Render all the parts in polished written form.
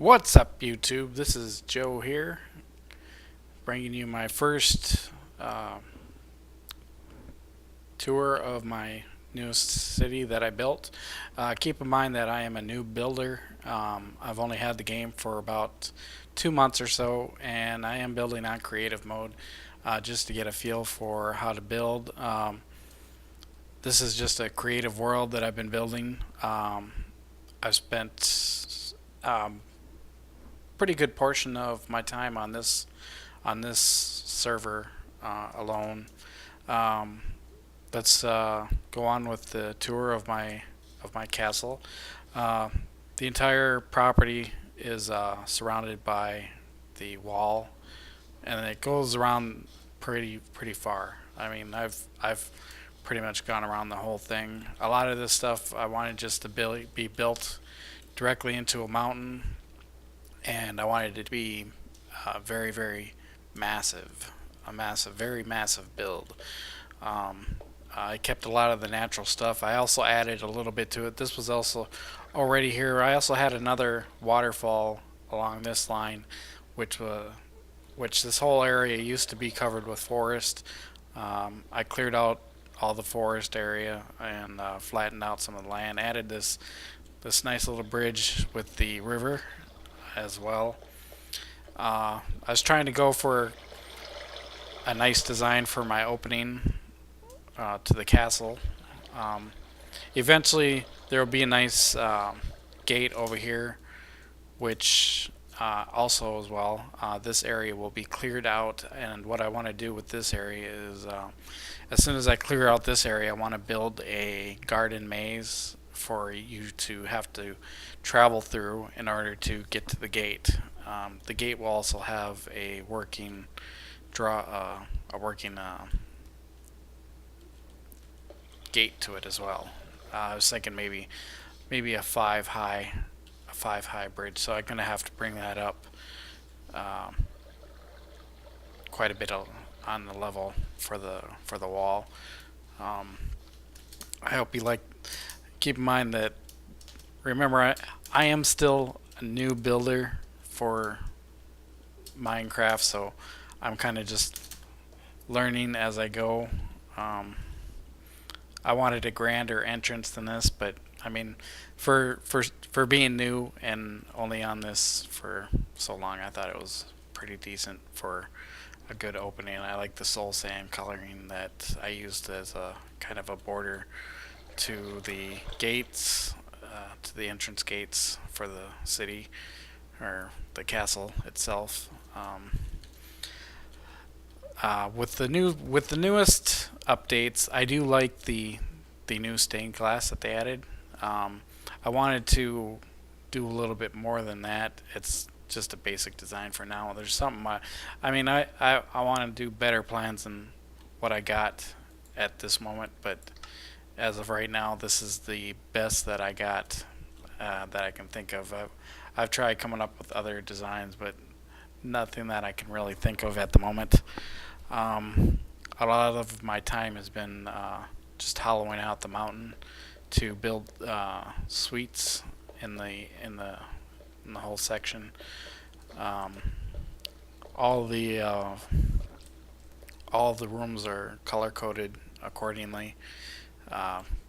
What's up, YouTube? This is Joe here, bringing you my first tour of my newest city that I built. Keep in mind that I am a new builder. I've only had the game for about 2 months or so, and I am building on creative mode just to get a feel for how to build. This is just a creative world that I've been building. I've spent pretty good portion of my time on this server alone. Um, let's go on with the tour of my castle. Uh, the entire property is surrounded by the wall, and it goes around pretty far. I mean, I've pretty much gone around the whole thing. A lot of this stuff I wanted just to be built directly into a mountain, and I wanted it to be very massive, very massive build. Um, I kept a lot of the natural stuff. I also added a little bit to it. This was also already here. I also had another waterfall along this line, which which this whole area used to be covered with forest. I cleared out all the forest area and flattened out some of the land. Added this nice little bridge with the river as well. I was trying to go for a nice design for my opening to the castle. Um, Eventually, there will be a nice gate over here, which also as well, this area will be cleared out. And what I want to do with this area is, as soon as I clear out this area, I want to build a garden maze for you to have to travel through in order to get to the gate. The gate will also have a working draw, a working gate to it as well. I was thinking maybe a 5 high bridge, so I'm gonna have to bring that up um, quite a bit on the level for the wall. Um, I hope you like. Keep in mind that, remember, I am still a new builder for Minecraft, so I'm kind of just learning as I go. Um, I wanted a grander entrance than this, but I mean, for being new and only on this for so long, I thought it was pretty decent for a good opening. I like the soul sand coloring that I used as a kind of a border to the gates, to the entrance gates for the city or the castle itself. With the newest updates, I do like the new stained glass that they added. Um, I wanted to do a little bit more than that. It's just a basic design for now. There's something I mean I want to do better plans than what I got at this moment, but as of right now, this is the best that I got that I can think of. I've tried coming up with other designs, but nothing that I can really think of at the moment. Um, a lot of my time has been just hollowing out the mountain to build suites in the whole section. Um, all the uh, all the rooms are color coded accordingly,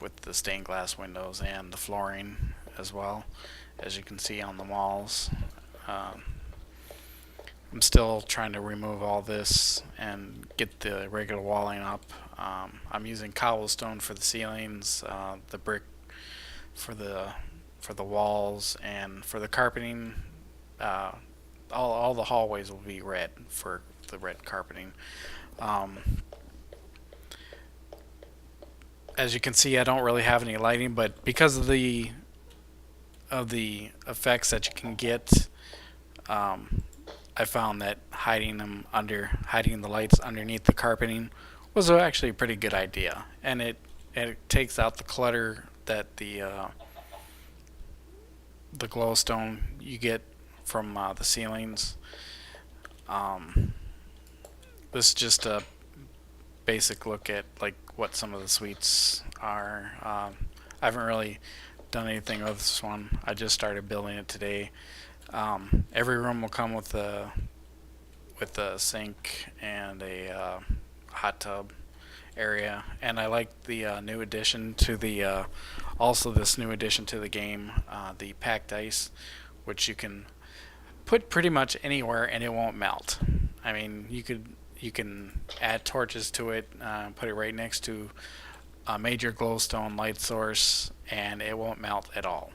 with the stained glass windows and the flooring as well, as you can see on the walls. Um, I'm still trying to remove all this and get the regular walling up. I'm using cobblestone for the ceilings, the brick for the walls, and for the carpeting. Uh, all the hallways will be red for the red carpeting. Um, as you can see, I don't really have any lighting, but because of the effects that you can get, um, I found that hiding the lights underneath the carpeting was actually a pretty good idea, and it takes out the clutter that the glowstone you get from the ceilings. Um, this is just a basic look at like what some of the suites are. I haven't really done anything with this one. I just started building it today. Every room will come with a sink and a hot tub area, and I like the new addition to the also this new addition to the game, the packed ice, which you can put pretty much anywhere and it won't melt. I mean, you can add torches to it, put it right next to a major glowstone light source, and it won't melt at all,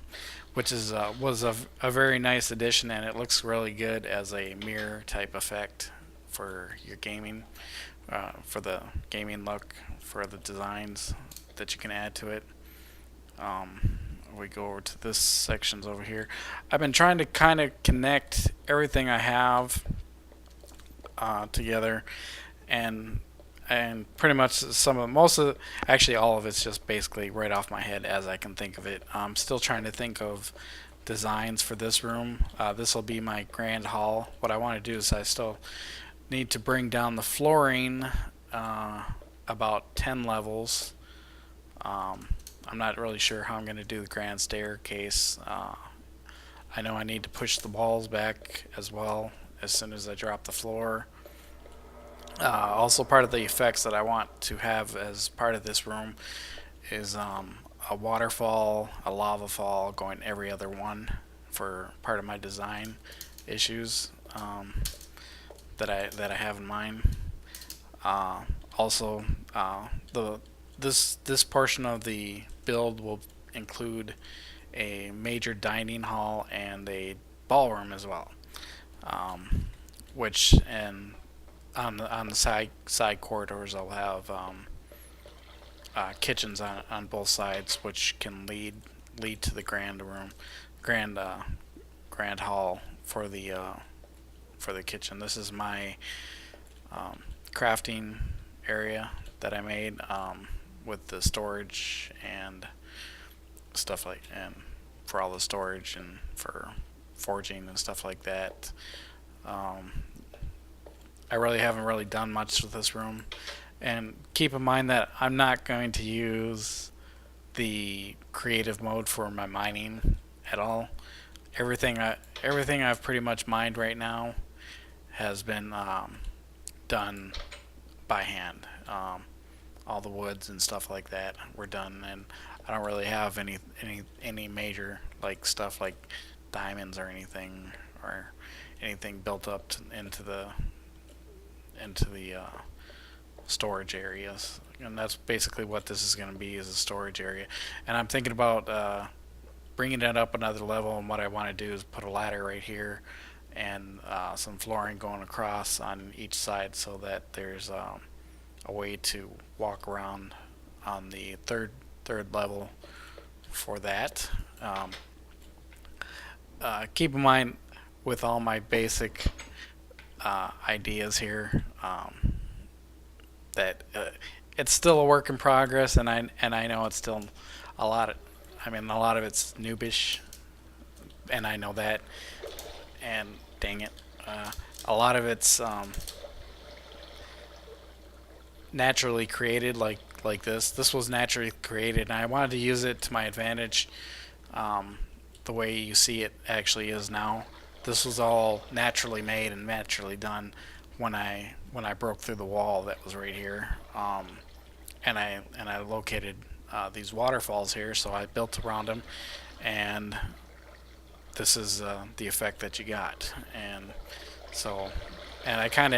which is was a very nice addition, and it looks really good as a mirror type effect for your gaming, for the gaming look, for the designs that you can add to it. Um, we go over to this sections over here. I've been trying to kind of connect everything I have together, and pretty much some of most of actually all of it's just basically right off my head as I can think of it. I'm still trying to think of designs for this room. This will be my grand hall. What I want to do is I still need to bring down the flooring uh, about 10 levels. Um, I'm not really sure how I'm going to do the grand staircase. I know I need to push the walls back as well as soon as I drop the floor. Also, part of the effects that I want to have as part of this room is a waterfall, a lava fall going every other one for part of my design issues that I have in mind. Uh, Also, the this portion of the build will include a major dining hall and a ballroom as well, um, which and on the side corridors I'll have kitchens on both sides, which can lead to the grand room, grand grand hall for the kitchen. This is my crafting area that I made with the storage and stuff like and for all the storage and for forging and stuff like that. Um, I really haven't really done much with this room, and keep in mind that I'm not going to use the creative mode for my mining at all. Everything I've pretty much mined right now has been done by hand. All the woods and stuff like that were done, and I don't really have any major like stuff like diamonds or anything built up into the storage areas. And that's basically what this is going to be, is a storage area. And I'm thinking about bringing it up another level, and what I want to do is put a ladder right here and some flooring going across on each side so that there's a way to walk around on the third level for that. Keep in mind with all my basic ideas here that it's still a work in progress, and I know it's still a lot of I mean a lot of it's noobish, and I know that, and dang it, a lot of it's naturally created like this. This was naturally created, and I wanted to use it to my advantage. Um, the way you see it actually is now. This was all naturally made and naturally done when I broke through the wall that was right here. And I located these waterfalls here, so I built around them, and this is the effect that you got. And so, and I kind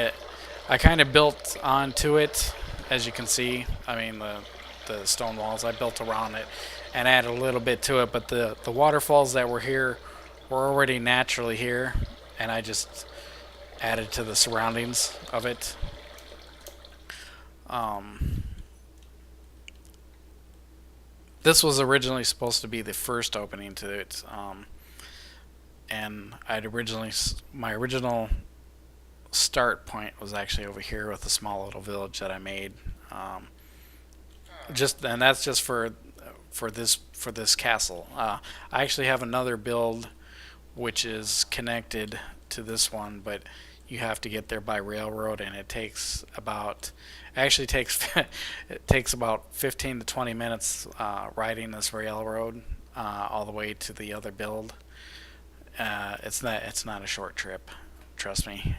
of built onto it, as you can see. I mean the stone walls. I built around it and added a little bit to it, but the waterfalls that were here were already naturally here, and I just added to the surroundings of it. Um, this was originally supposed to be the first opening to it, and my original start point was actually over here with a small little village that I made. Just and that's just for this castle. I actually have another build which is connected to this one, but you have to get there by railroad, and it takes about actually takes it takes about 15 to 20 minutes riding this railroad all the way to the other build. It's not a short trip, trust me.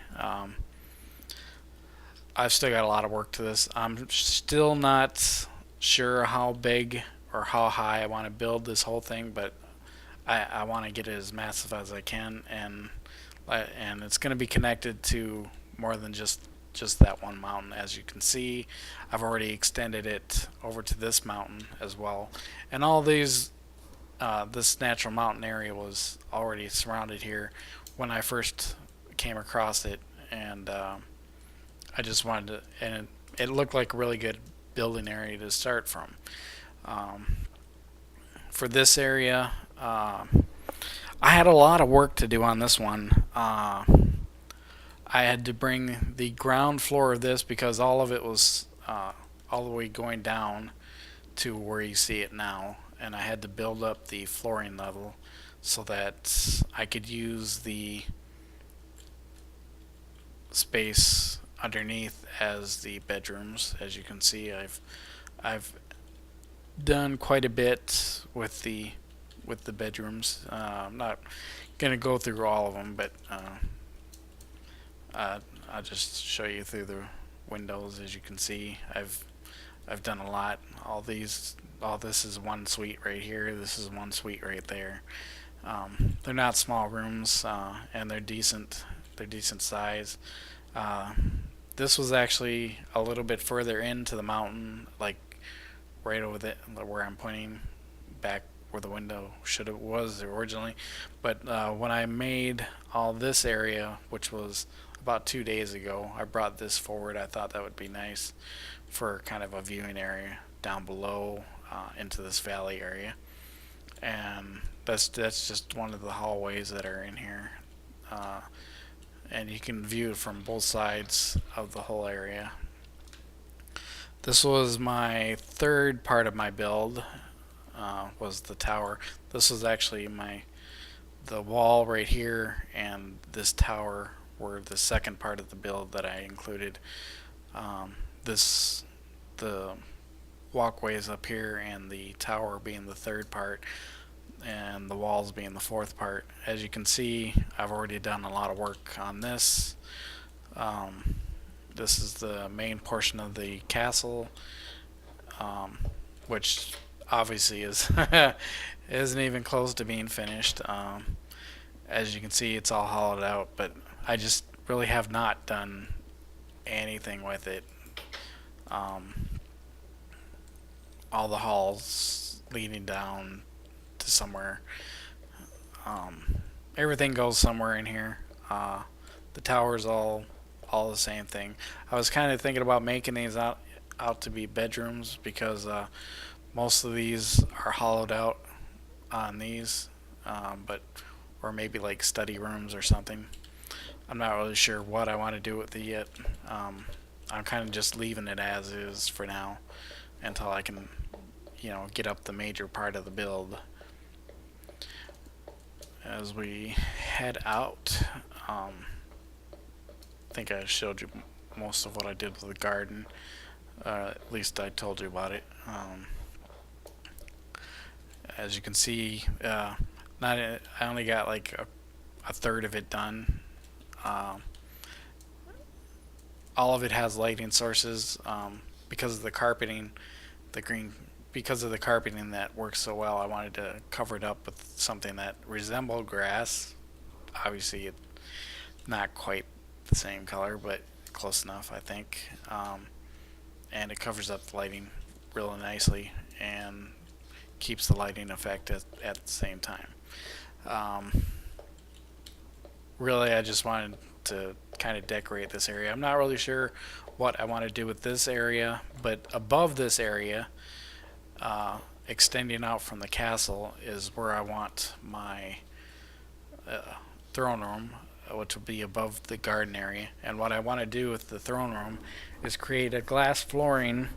I've still got a lot of work to this. I'm still not sure how big or how high I want to build this whole thing, but I want to get it as massive as I can, and it's going to be connected to more than just that one mountain. As you can see, I've already extended it over to this mountain as well, and all these this natural mountain area was already surrounded here when I first came across it, and I just wanted to, and it looked like a really good building area to start from. Um, for this area, I had a lot of work to do on this one. I had to bring the ground floor of this because all of it was all the way going down to where you see it now, and I had to build up the flooring level so that I could use the space underneath as the bedrooms. As you can see, I've done quite a bit with the bedrooms. I'm not gonna go through all of them, but I'll just show you through the windows. As you can see, I've done a lot. All this is one suite right here. This is one suite right there. They're not small rooms, and they're decent. They're decent size. Uh, this was actually a little bit further into the mountain, like right over the where I'm pointing back where the window should have was originally. But when I made all this area, which was about 2 days ago, I brought this forward. I thought that would be nice for kind of a viewing area down below into this valley area, and that's just one of the hallways that are in here. Uh, and you can view it from both sides of the whole area. This was my third part of my build, was the tower. This was actually the wall right here, and this tower were the second part of the build that I included. This the walkways up here, and the tower being the third part, and the walls being the fourth part. As you can see, I've already done a lot of work on this. Um, this is the main portion of the castle, which obviously is isn't even close to being finished. As you can see, it's all hollowed out, but I just really have not done anything with it. Um, all the halls leading down to somewhere. Everything goes somewhere in here. The tower's all the same thing. I was kind of thinking about making these out to be bedrooms because most of these are hollowed out on these, but or maybe like study rooms or something. I'm not really sure what I want to do with it yet. I'm kind of just leaving it as is for now until I can, get up the major part of the build. As we head out, I think I showed you most of what I did with the garden. At least I told you about it. As you can see, I only got like a third of it done. Um, all of it has lighting sources because of the carpeting, the green. Because of the carpeting that works so well, I wanted to cover it up with something that resembled grass. Obviously, it's not quite the same color, but close enough, I think. And it covers up the lighting really nicely and keeps the lighting effect at the same time. Um, Really, I just wanted to kind of decorate this area. I'm not really sure what I want to do with this area, but above this area, uh, extending out from the castle, is where I want my uh, throne room, which will be above the garden area. And what I want to do with the throne room is create a glass flooring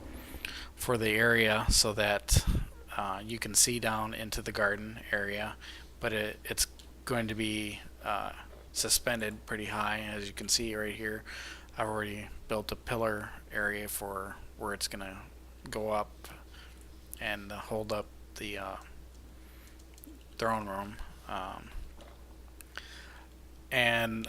for the area so that you can see down into the garden area, but it's going to be suspended pretty high. As you can see right here, I've already built a pillar area for where it's going to go up and hold up the throne room. and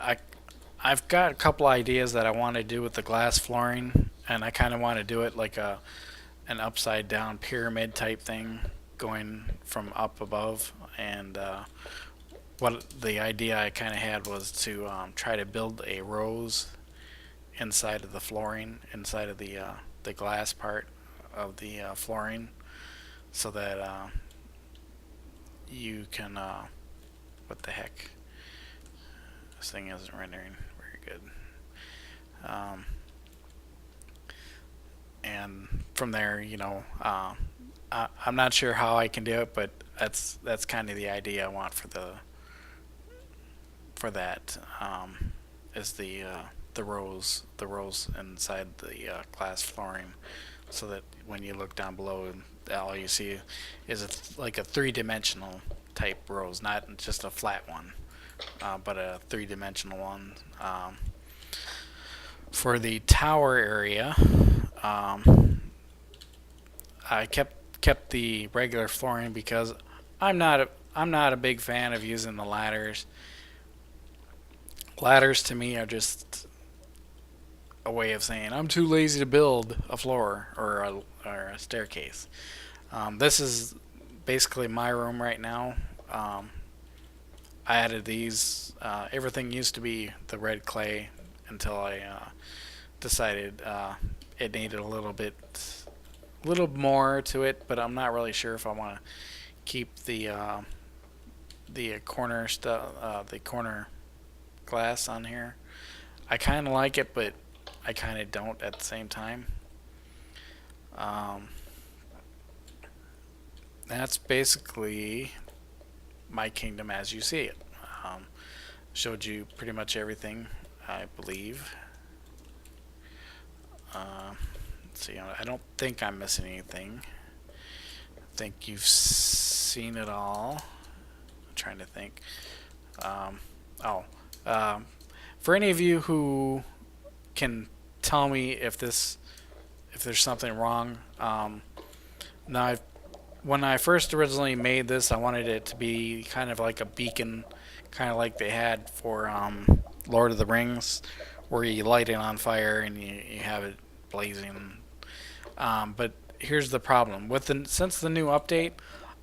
I've got a couple ideas that I want to do with the glass flooring, and I kind of want to do it like an upside down pyramid type thing, going from up above. And what the idea I kind of had was to try to build a rose inside of the flooring, inside of the glass part of the flooring, so that you can. What the heck? This thing isn't rendering very good. Um, and from there, I'm not sure how I can do it, but that's kind of the idea I want for that. Is the rose inside the glass flooring, so that when you look down below, all you see is like a three-dimensional type rose, not just a flat one, but a three-dimensional one. For the tower area, I kept the regular flooring because I'm not a big fan of using the ladders. Ladders to me are just a way of saying I'm too lazy to build a floor or a staircase. This is basically my room right now. I added these. Everything used to be the red clay until I decided it needed little more to it, but I'm not really sure if I want to keep the corner stuff, the corner glass on here. I kind of like it, but I kind of don't at the same time. Um, that's basically my kingdom as you see it. Um, Showed you pretty much everything, I believe. Let's see, I don't think I'm missing anything. I think you've seen it all. I'm trying to think. Um, oh, um, for any of you who can tell me if there's something wrong. Now, when I first originally made this, I wanted it to be kind of like a beacon, kind of like they had for Lord of the Rings, where you light it on fire and you have it blazing. But here's the problem: since the new update,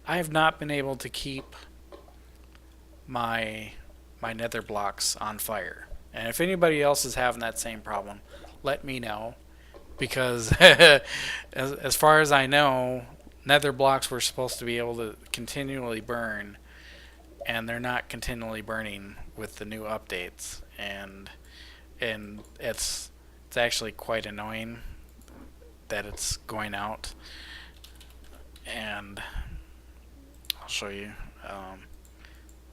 I have not been able to keep my nether blocks on fire. And if anybody else is having that same problem, let me know, because as far as I know, nether blocks were supposed to be able to continually burn, and they're not continually burning with the new updates, and it's actually quite annoying that it's going out. And I'll show you.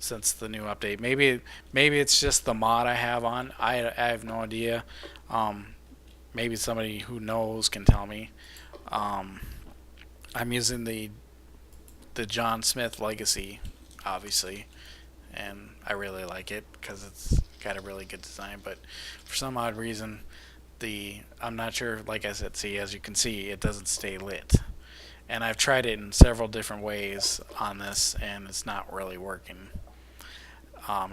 Since the new update, maybe it's just the mod I have on. I have no idea. Maybe somebody who knows can tell me. Um, I'm using the John Smith Legacy, obviously, and I really like it because it's got a really good design. But for some odd reason, I'm not sure. Like I said, see, as you can see, it doesn't stay lit, and I've tried it in several different ways on this, and it's not really working.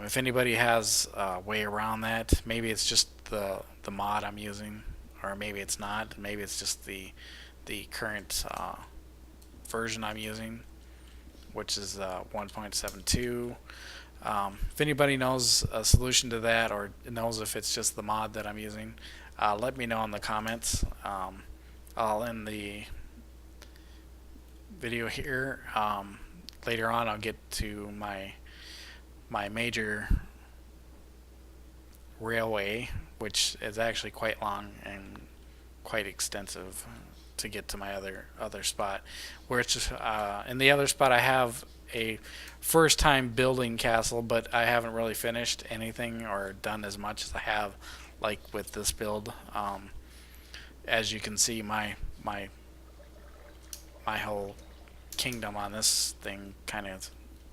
If anybody has a way around that, maybe it's just the mod I'm using, or maybe it's not. Maybe it's just the current version I'm using, which is 1.72. If anybody knows a solution to that, or knows if it's just the mod that I'm using, let me know in the comments. I'll end the video here. Later on, I'll get to my major railway, which is actually quite long and quite extensive to get to my other spot. Where it's just in the other spot, I have a first time building castle, but I haven't really finished anything or done as much as I have, like with this build. As you can see, my whole kingdom on this thing kind of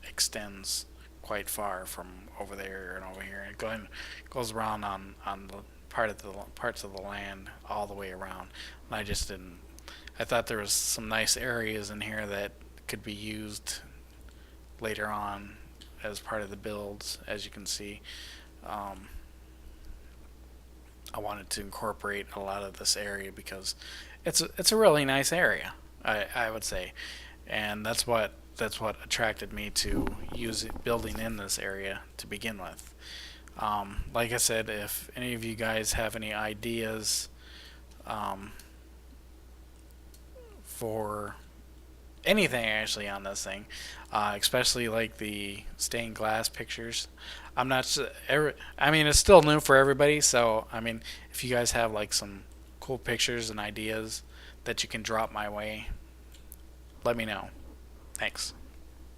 extends quite far from over there and over here. It goes around on the parts of the land all the way around. And I just didn't. I thought there was some nice areas in here that could be used later on as part of the builds, as you can see. Um, I wanted to incorporate a lot of this area because it's a really nice area. I would say, and that's what attracted me to building in this area to begin with. Like I said, if any of you guys have any ideas um, for anything actually on this thing, especially like the stained glass pictures. I'm not. I mean, it's still new for everybody. So I mean, if you guys have like some cool pictures and ideas that you can drop my way, let me know. Thanks.